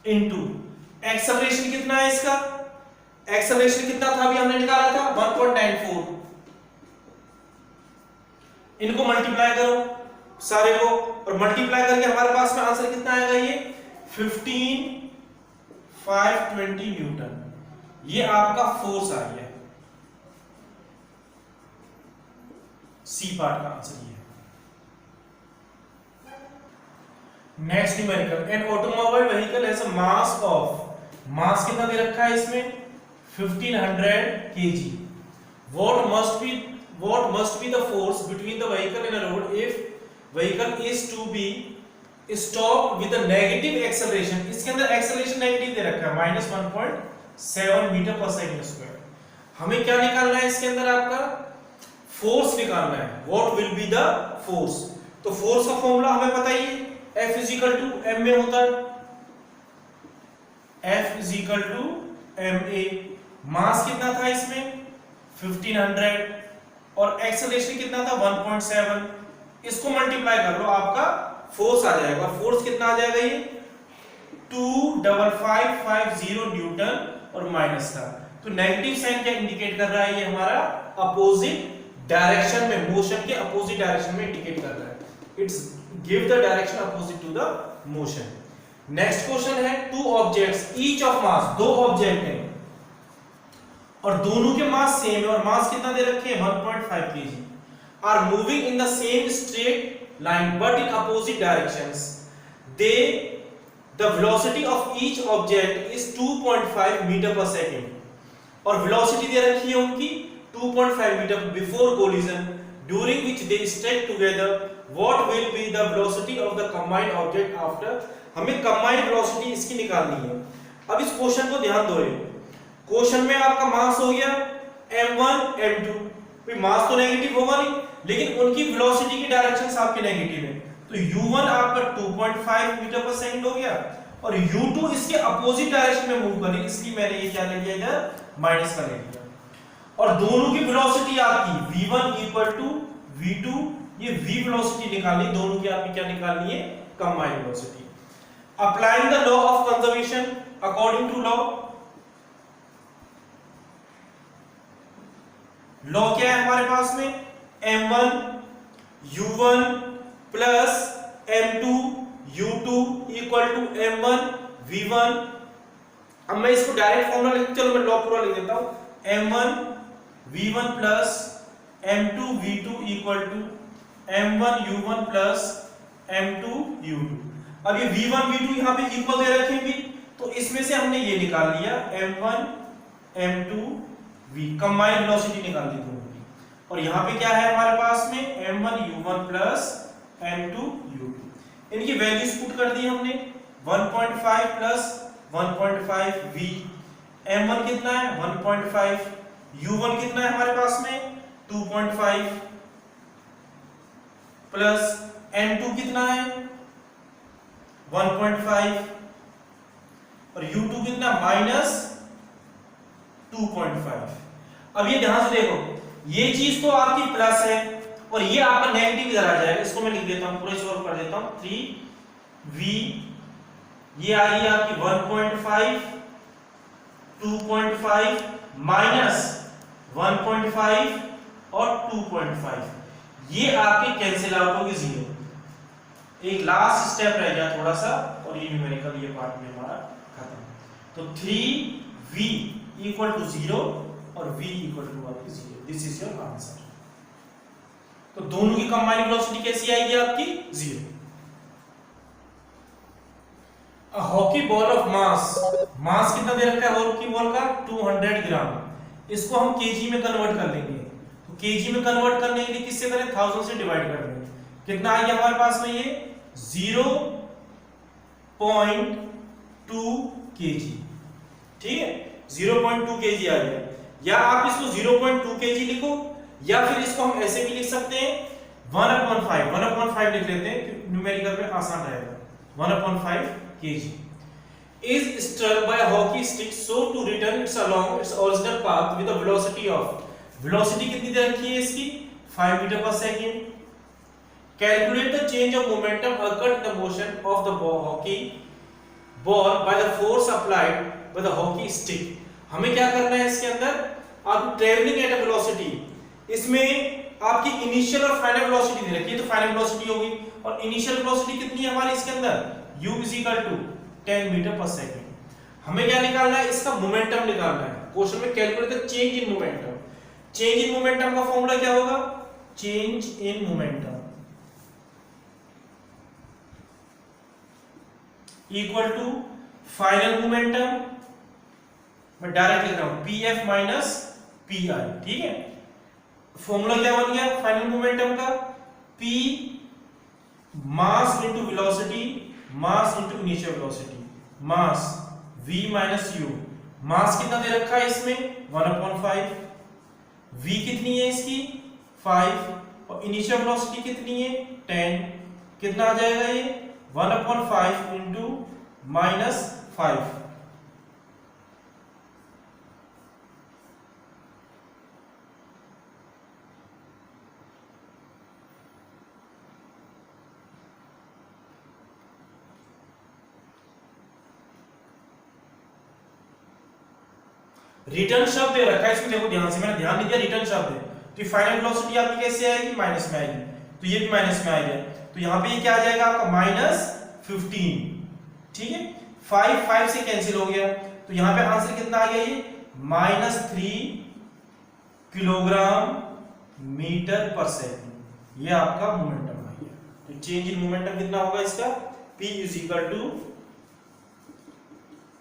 इनटू एक्सेलरेशन कितना है इसका, एक्सेलरेशन कितना था अभी हमने निकाला था 1.94, इनको मल्टीप्लाई करो सारे को, और मल्टीप्लाई करके हमारे पास में आंसर कितना आएगा, ये 15,520 न्यूटन, ये आपका फोर्स आ गया। सी पार्ट का आंसर ये है। Next numerical, an automobile vehicle has a mass of, mass कितना दे रखा है इसमें 1500 kg, what must be the force between the vehicle and a road if vehicle is to be stopped with a negative acceleration। इसके अंदर acceleration negative दे रखा है -1.7 metre per second square. हमें क्या निकालना है इसके अंदर आपका फोर्स निकालना है, what will be the force. तो फोर्स का फॉर्मूला हमें पता ही है, F is equal to m में होता है, F is equal to m a. Mass कितना था इसमें 1500 और एक्सेलरेशन कितना था 1.7, इसको मल्टीप्लाई कर लो आपका फोर्स आ जाएगा। फोर्स कितना आ जाएगा ये 25550 न्यूटन और माइनस था, तो नेगेटिव साइन क्या इंडिकेट कर रहा है, ये हमारा अपोजिट डायरेक्शन में, मोशन के अपोजिट डायरेक्शन में इंडिकेट कर रहा है, it's give the direction opposite to the motion. Next question है two objects each of mass, दो ऑब्जेक्ट हैं और दोनों के मास सेम है और मास कितना दे रखे हैं 1.5 kg, are moving in the same straight line but in opposite directions, they the velocity of each object is 2.5 metre per second और वेलोसिटी दे रखी है उनकी 2.5 metre before collision, during which they stuck together, what will be the velocity of the combined object after. हमें combined velocity इसकी निकालनी है। अब इस क्वेश्चन को ध्यान दो, क्वेश्चन में आपका मास हो गया m1 m2, कोई मास तो नेगेटिव होगा नहीं, लेकिन उनकी वेलोसिटी की डायरेक्शंस आपके नेगेटिव है, तो u1 आपका 2.5 मीटर पर सेकंड हो गया और u2 इसके अपोजिट डायरेक्शन में मूव कर रही है, इसलिए मैंने ये क्या ले लिया इधर माइनस का ले लिया। और दोनों की वेलोसिटी आपकी v1 इक्वल टू v2, ये v वेलोसिटी निकालनी, दोनों की आपकी क्या निकालनी है combined velocity. Applying the law of conservation according to law क्या है हमारे पास में m1 u1 plus m2 u2 equal to m1 v1। अब मैं इसको डायरेक्ट फॉर्मूला लिख, चलो मैं लॉ पूरा लिख देता हूं, m1 v1 plus m2 v2 equal to m1 u1 plus m2 u2। अब ये v1 v2 यहां पे इक्वल दे रखे हैं, तो इसमें से हमने ये निकाल लिया m1 m2 v, combined velocity निकाल दी दोनों की। और यहां पे क्या है हमारे पास में m1 u1 plus m2 u2, इनकी वैल्यूज पुट कर दी हमने, 1.5 प्लस 1.5 v, m1 कितना है 1.5, u1 कितना है हमारे पास में 2.5 प्लस m2 कितना है 1.5 और u2 कितना माइनस 2.5। अब ये ध्यान से देखो, ये चीज तो आपकी प्लस है और ये आपका नेगेटिव इधर आ जाएगा, इसको मैं लिख देता हूं, पूरा सॉल्व कर देता हूं, 3v, ये आ रही है आपकी 1.5 2.5 माइनस 1.5 और 2.5, ये आपके कैंसिल आउट होगी 0। एक लास्ट स्टेप रह गया थोड़ा सा और ये न्यूमेरिकल ये पार्ट में हमारा खत्म। तो 3v इक्वल टू 0 और v इक्वल टू आपकी 0, दिस इज योर आंसर। तो दोनों की कंबाइंड वेलोसिटी कैसी आएगी आपकी 0। A hockey ball of mass, mass कितना दे रखा है हॉकी बॉल का 200 ग्राम, इसको हम केजी में कन्वर्ट कर लेंगे। तो केजी में कन्वर्ट करने के लिए किससे करें 1000 से डिवाइड कर देंगे, कितना आ गया हमारे पास में ये 0.2 kg, ठीक है 0.2 kg आ गया। या आप इसको 0.2 kg लिखो या फिर इसको हम ऐसे भी लिख सकते हैं 1/5 लिख लेते हैं, न्यूमेरिकल में आसान रहेगा। 1/5 kg is struck by a hockey stick so to return its along its original path with a velocity of, velocity कितनी दे रखी है इसकी 5 metre per second. Calculate the change of momentum occurred in the motion of the hockey ball by the force applied by the hockey stick। हमें क्या करना है इसके अंदर, आप ट्रेवलिंग एट अ वेलोसिटी, इसमें आपकी इनिशियल और फाइनल वेलोसिटी दे रखी है, तो फाइनल वेलोसिटी होगी और इनिशियल वेलोसिटी कितनी है हमारी इसके अंदर u = 10 मीटर पर सेकंड। हमें क्या निकालना है, इसका मोमेंटम निकालना है। क्वेश्चन में calculate the change in momentum, change in momentum का फॉर्मूला क्या होगा, change in momentum equal to final momentum, मैं डायरेक्ट लिख रहा हूं pf माइनस pi, ठीक है। फॉर्मूला क्या बन गया फाइनल मोमेंटम का, p mass into velocity, mass into initial velocity, mass v minus u, mass कितना दे रखा है इसमें 1/5, v कितनी है इसकी 5 और इनिशियल वेलोसिटी कितनी है 10, कितना आ जाएगा ये 1/5 इंटू -5। रिटर्न शब्द दे रखा है इसमें, देखो ध्यान से, मैंने ध्यान नहीं दिया, रिटर्न शब्द है तो फाइनल वेलोसिटी आपकी कैसे आएगी माइनस में आएगी, तो ये भी माइनस में आ गया, तो यहाँ पे ये क्या आ जाएगा आपका -15, ठीक है। 5 से कैंसिल हो गया, तो यहाँ पे आंसर कितना आ गया ये -3 किलोग्राम मीटर पर सेकंड, ये आपका मोमेंटम आ गया। तो चेंज इन मोमेंटम कितना होगा इसका, P =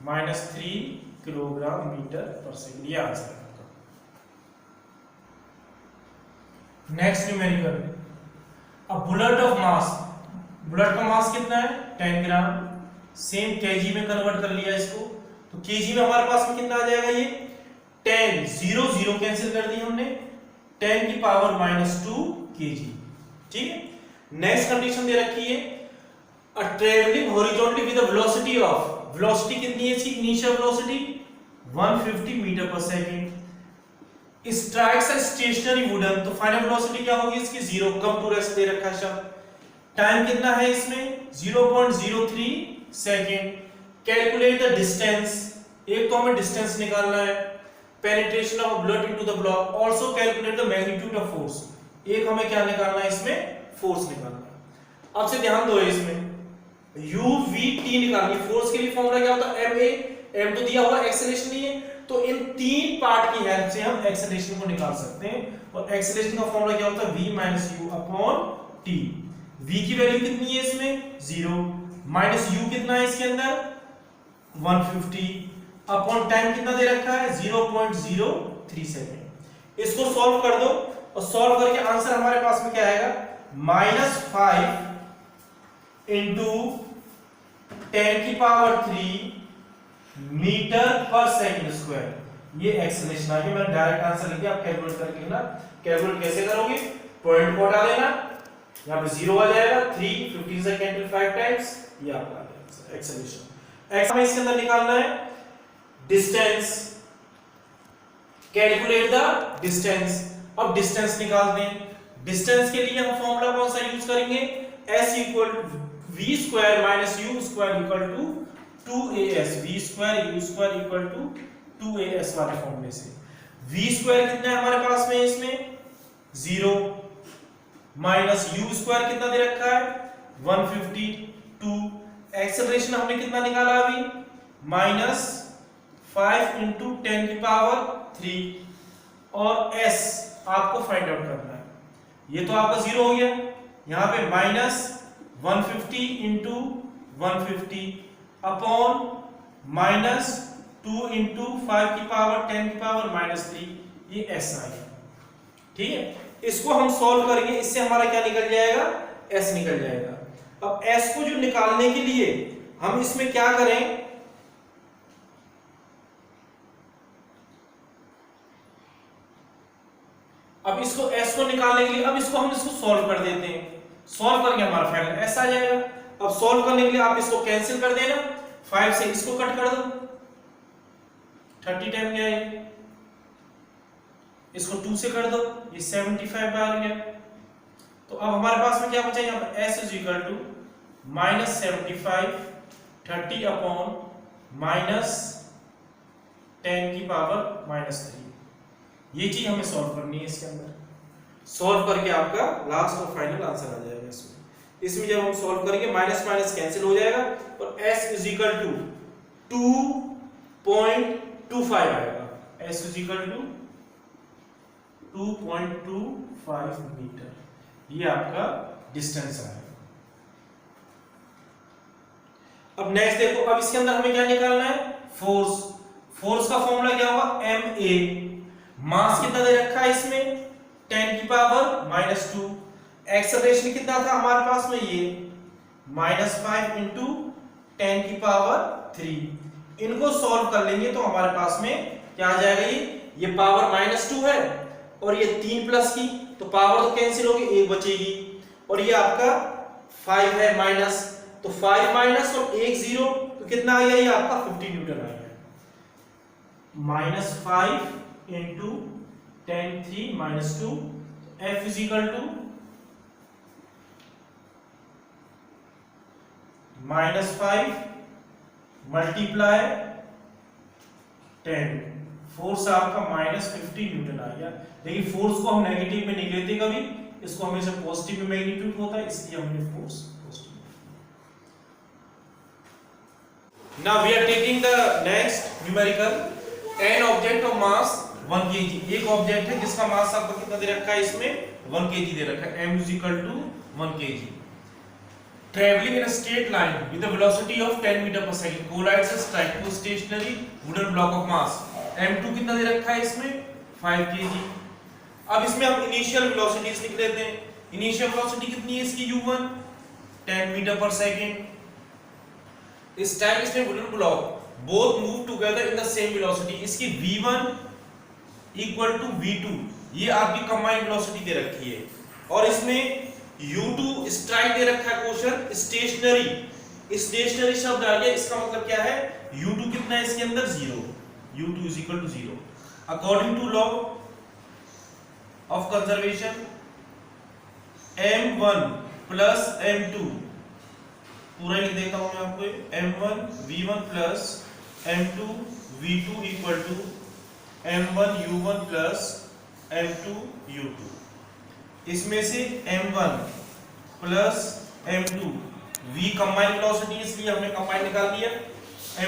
-3 kilogram metre per second, ये आंसर है आपका। नेक्स्ट न्यूमेरिकल, अब बुलेट ऑफ मास, बुलेट का मास कितना है 10 ग्राम, सेम केजी में कन्वर्ट कर लिया इसको, तो केजी में हमारे पास में कितना आ जाएगा ये 10, 0 कैंसिल कर दी हमने, 10 की पावर -2 केजी, ठीक है। नेक्स्ट कंडीशन दे रखी है, a travelling horizontally with the velocity of, velocity कितनी है इसकी initial velocity 150 metre per second, strikes a stationary wooden, तो फाइनल वेलोसिटी क्या होगी इसकी 0, कम टू रेस्ट दे रखा शब्द, टाइम कितना है इसमें 0.03 सेकंड, कैलकुलेट द डिस्टेंस, एक तो हमें डिस्टेंस निकालना है, penetration of bullet into the block, also calculate the magnitude of force, एक हमें क्या निकालना है इसमें फोर्स निकालना है। अब से ध्यान दो इसमें UVT निकालनी, फोर्स के लिए फॉर्मूला क्या होता है MA, M तो दिया हुआ एक्सेलरेशन नहीं है, तो इन तीन पार्ट की हेल्प से हम एक्सेलरेशन को निकाल सकते हैं, और एक्सेलरेशन का फॉर्मूला क्या होता है V - U/T, V की वैल्यू कितनी है इसमें 0, माइनस U कितना है इसके अंदर 150 अपॉन टाइम कितना दे रखा है 0.03 सेकंड। इसको सॉल्व कर दो और सॉल्व करके आंसर हमारे पास में क्या आएगा -5 into 10⁻³ metre per second square, ये एक्सेलरेशन आ गया। मैंने डायरेक्ट आंसर लिख दिया, आप कैलकुलेट करके लेना। कैलकुलेट कैसे करोगे, पॉइंट को हटा देना, यहां पे 0 आ जाएगा, 3 15 से कैंसिल 5 टाइम्स, ये आपका आ जाएगा एक्सेलरेशन। एक्स हमें इसके अंदर निकालना है डिस्टेंस, कैलकुलेट द डिस्टेंस। अब डिस्टेंस निकालते हैं, डिस्टेंस के लिए हम फॉर्मूला कौन सा यूज करेंगे, S = V² - U² = 2as, V² U² = 2as वाले फॉर्मूले से। V² कितना है हमारे पास में इसमें 0 माइनस U² कितना दे रखा है 152। एक्सेलरेशन हमने कितना निकाला अभी -5 × 10⁻³ और S आपको फाइंड आउट करना है। ये तो आपका 0 हो गया, यहां पे -150 × 150 अपॉन -2 × 5⁻10⁻³ ये S आ गया, ठीक है। इसको हम सॉल्व करेंगे, इससे हमारा क्या निकल जाएगा S निकल जाएगा। अब S को जो निकालने के लिए हम इसमें क्या करें, अब इसको S को निकालने के लिए अब इसको हम सॉल्व कर देते हैं। सॉल्व करके हमारा फाइनल S आ जाएगा। अब सॉल्व करने के लिए आप इसको कैंसिल कर देना, 5 से इसको कट कर दो, 30 टाइम क्या है, इसको 2 से कर दो, ये 75 आ गया। तो अब हमारे पास में क्या बचा, यहाँ पर S = -75 30 अपॉन -10⁻³ ये चीज हमें सॉल्व करनी है। इसके अंदर सॉल्व करके आपका लास्ट और फाइनल आंसर आ जाएगा। इसमें जब हम सॉल्व करेंगे माइनस माइनस कैंसिल हो जाएगा और S = 2.25 आएगा। S = 2.25 मीटर, ये आपका डिस्टेंस आएगा। अब नेक्स्ट देखो, अब इसके अंदर हमें क्या निकालना है, फोर्स। फोर्स का फॉर्मूला क्या होगा ma। मास कितना दे रखा है इसमें 10⁻²। एक्सेलरेशन कितना था हमारे पास में, ये -5 × 10⁻³। इनको सॉल्व कर लेंगे तो हमारे पास में क्या आ जाएगा, ये पावर -2 है और ये 3 प्लस की, तो पावर तो कैंसिल होगी, एक बचेगी, और ये आपका 5 है माइनस, तो 5 माइनस और 1 0, तो कितना आ गया ये आपका 50 न्यूटन आ गया। -5 into 10 3 -2, F is equal to -5 multiply 10, force आपका -50 न्यूटन आ गया। लेकिन फोर्स को हम नेगेटिव में नहीं लेते कभी, इसको हमेशा पॉजिटिव में मैग्नीट्यूड होता है, इसलिए हमने force positive. Now we are taking the next numerical, an object of mass 1 kg। एक ऑब्जेक्ट है जिसका मास आपको कितना दे रखा है, इसमें 1 kg दे रखा है, m is equal to 1 kg, traveling in a straight line with a velocity of 10 meter per second collides a strike to a stationary wooden block of mass m2 कितना दे रखा है इसमें 5 kg। अब इसमें हम इनिशियल वेलोसिटीज लिख लेते हैं। इनिशियल वेलोसिटी कितनी है इसकी u1 10 मीटर पर सेकंड। इस टाइम इसमें wooden block both move together in the same velocity, इसकी v1 equal to v2, ये आपकी कंबाइंड वेलोसिटी दे रखी है, और इसमें u2 स्ट्राइक दे रखा है क्वेश्चन स्टेशनरी। स्टेशनरी शब्द आ गया, इसका मतलब क्या है, u2 कितना है इसके अंदर 0, u2 is equal to 0। According to law of conservation m1 plus m2, पूरा लिख देता हूं मैं आपको, m1 v1 plus m2 v2 equal to m1 u1 plus m2 u2। इसमें से m1 plus m2 v combined velocity, इसलिए हमने कंबाइंड निकाल दिया।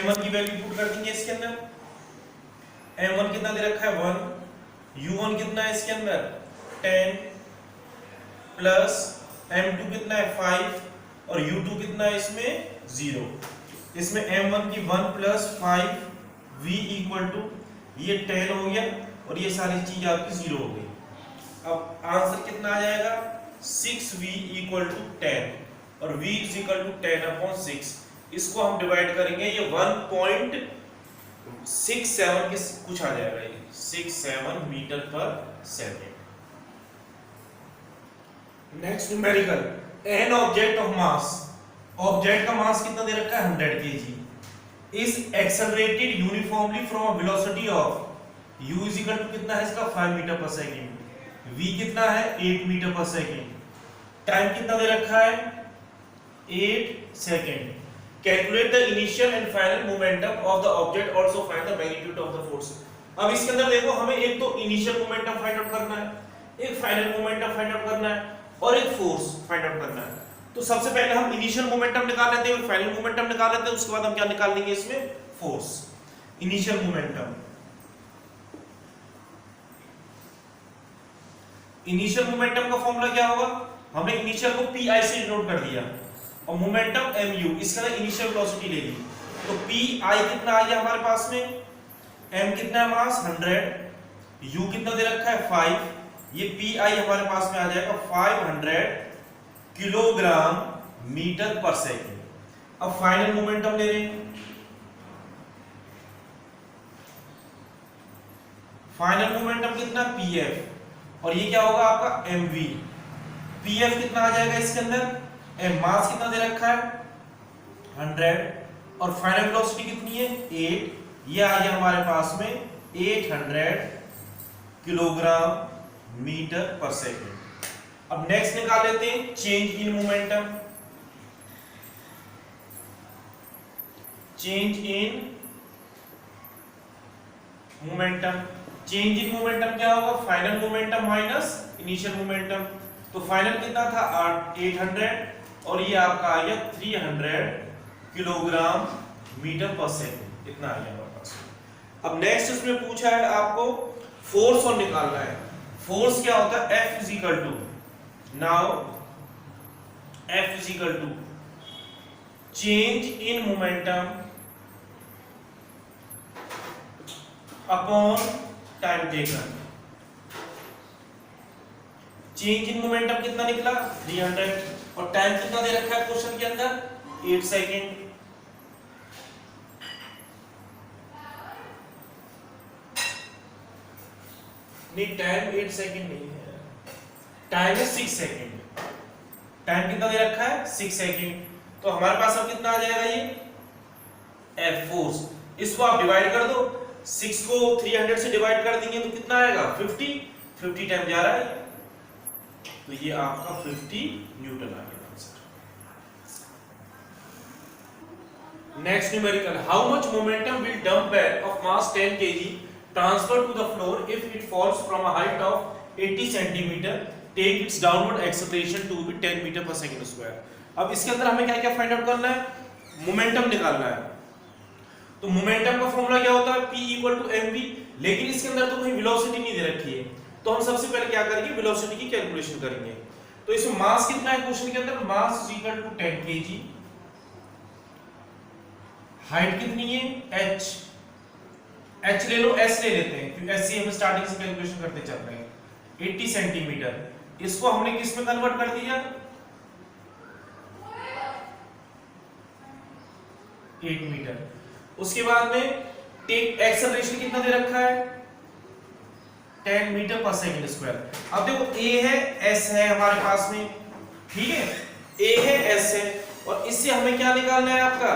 m1 की वैल्यू पुट कर देंगे इसके अंदर, m1 कितना दे रखा है 1, u1 कितना है इसके अंदर 10, प्लस m2 कितना है 5, और u2 कितना है इसमें 0। इसमें m1 की 1 प्लस 5 v इक्वल टू, ये 10 हो गया, और ये सारी चीज आपकी 0 हो गई। अब आंसर कितना आ जाएगा 6v इक्वल टू 10, और v इज इक्वल टू 10/6। इसको हम डिवाइड करेंगे, ये 1.67 के कुछ आ जाएगा, ये 67 metre per second. Next numerical, an object of mass, object का मास कितना दे रखा है 100 kg, is accelerated uniformly from a velocity of u is equal to कितना है इसका 5 मीटर पर सेकेंड, v कितना है 8 मीटर पर सेकेंड, टाइम कितना दे रखा है 8 second. Calculate the initial and final momentum of the object, also find the magnitude of the force. अब इसके अंदर देखो, हमें एक तो इनिशियल मोमेंटम फाइंड आउट करना है, एक फाइनल मोमेंटम फाइंड आउट करना है, और एक फोर्स फाइंड आउट करना है। तो सबसे पहले हम इनिशियल मोमेंटम निकाल लेते हैं और फाइनल मोमेंटम निकाल लेते हैं, उसके बाद हम क्या निकाल लेंगे इसमें force. Initial momentum, initial momentum का फॉर्मूला क्या होगा, हमने इनिशियल को pi से डिनोट कर दिया, और मोमेंटम mu, इसके अंदर इनिशियल वेलोसिटी ले ली, तो pi कितना आ गया हमारे पास में, m कितना है मास 100, u कितना दे रखा है 5, ये pi हमारे पास में आ जाएगा 500 किलोग्राम मीटर पर सेकेंड। अब फाइनल मोमेंटम ले रहे हैं, फाइनल मोमेंटम कितना pf, और ये क्या होगा आपका mv। pf कितना आ जाएगा इसके अंदर, m मास कितना दे रखा है 100, और फाइनल वेलोसिटी कितनी है 8, ये आ गया हमारे पास में 800 किलोग्राम मीटर पर सेकेंड। अब नेक्स्ट निकाल लेते हैं change in momentum. Change in momentum, change in momentum क्या होगा, final momentum minus initial momentum. तो फाइनल कितना था 800, और ये आपका आ गया 300 किलोग्राम मीटर पर सेकेंड, इतना आ गया हमारे पास। अब नेक्स्ट इसमें पूछा है आपको फोर्स और निकालना है। फोर्स क्या होता है, F is equal to, now F is equal to change in momentum upon time taken. Change in momentum कितना निकला 300, और टाइम कितना दे रखा है क्वेश्चन के अंदर 8 सेकेंड। नहीं, टाइम 8 सेकेंड नहीं है, टाइम है 6 सेकंड, टाइम कितना दे रखा है 6 सेकंड, तो हमारे पास अब कितना आ जाएगा ये F फोर्स, इसको आप डिवाइड कर दो, 6 को 300 से डिवाइड कर देंगे तो कितना आएगा 50, 50 टाइम जा रहा है, तो ये आपका 50 न्यूटन आ गया answer. Next numerical, how much momentum will dump bag of mass 10 kg transfer to the floor if it falls from a height of 80 centimetre, take its downward acceleration to be 10 metre per second square. अब इसके अंदर हमें क्या क्या find out करना है, momentum निकालना है। तो मोमेंटम का फॉर्मूला क्या होता है P इक्वल टू mv, लेकिन इसके अंदर तो कोई वेलोसिटी नहीं दे रखी है, तो हम सबसे पहले क्या करेंगे वेलोसिटी की कैलकुलेशन करेंगे। तो इसमें मास कितना है क्वेश्चन के अंदर, mass is equal to 10 kg, height कितनी है h, h ले लो s ले लेते हैं क्योंकि s से हम स्टार्टिंग से कैलकुलेशन करते चल रहे हैं, 80 सेंटीमीटर, इसको हमने किस में कन्वर्ट कर दिया 8 मीटर। उसके बाद में टेक एक्सेलरेशन कितना दे रखा है 10 मीटर पर सेकंड स्क्वायर। अब देखो a है s है हमारे पास में, ठीक है, a है s है, और इससे हमें क्या निकालना है आपका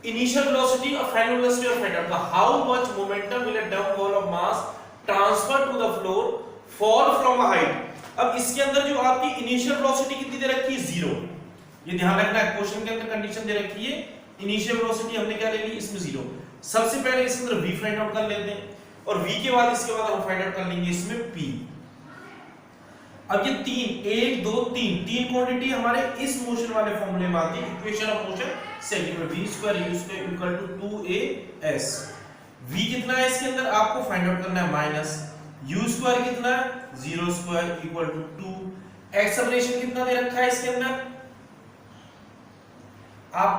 इनिशियल वेलोसिटी और फाइनल वेलोसिटी और find out the how much momentum will a dump ball of mass transfer to the floor fall from a height. अब इसके अंदर जो आपकी इनिशियल वेलोसिटी कितनी दे रखी है 0, ये ध्यान रखना है, क्वेश्चन के अंदर कंडीशन दे रखी है इनिशियल वेलोसिटी हमने क्या ले ली इसमें 0। सबसे पहले इसके अंदर v फाइंड आउट कर लेते हैं, और v के बाद इसके बाद हम फाइंड आउट कर लेंगे इसमें p। अब ये 3 1 2 3 क्वांटिटी हमारे इस मोशन वाले फॉर्मूले में आती है, इक्वेशन ऑफ मोशन सेकंड में v² u² equal to 2as। v कितना है इसके अंदर आपको फाइंड आउट करना है माइनस, u² कितना है 0² इक्वल टू 2, एक्सेलरेशन कितना दे रखा है इसके अंदर आप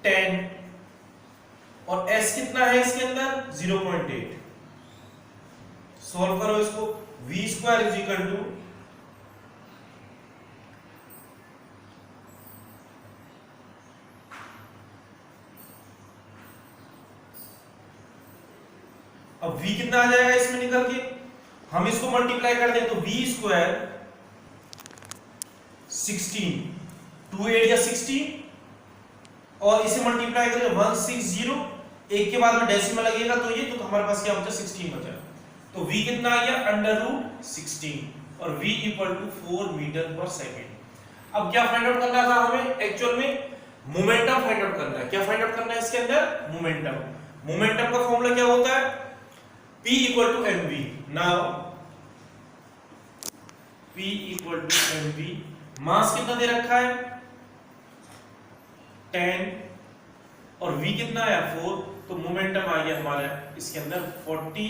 10, और s कितना है इसके अंदर 0.8। सॉल्व करो इसको, v² इज इक्वल टू अब v कितना आ जाएगा इसमें निकल के, हम इसको मल्टीप्लाई कर दें तो v² 16, 2 8 या 16, और इसे मल्टीप्लाई करें 160, एक के बाद में डेसिमल लगेगा तो ये, तो हमारे पास क्या बचा 16 बचा, तो v कितना आ गया √16 और v equal to 4 metre per second. अब क्या फाइंड आउट करना था हमें, एक्चुअल में मोमेंटम फाइंड आउट करना है। क्या फाइंड आउट करना है इसके अंदर मोमेंटम। मोमेंटम का फॉर्मूला क्या होता है P equal to mv। Now P equal to mv, mass कितना दे रखा है 10 और v कितना आया 4, तो मोमेंटम आ गया हमारा इसके अंदर 40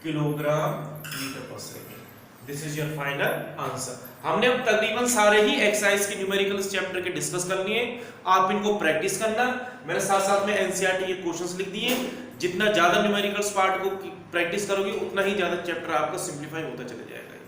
kilogram metre per second. This is your final answer. हमने अब तकरीबन सारे ही एक्सरसाइज के न्यूमेरिकल चैप्टर के डिस्कस कर लिए, आप इनको प्रैक्टिस करना। मैंने साथ साथ में एनसीईआरटी के क्वेश्चंस लिख दिए, जितना ज्यादा न्यूमेरिकल्स पार्ट को प्रैक्टिस करोगे उतना ही ज्यादा चैप्टर आपका सिंप्लीफाई होता चला जाएगा।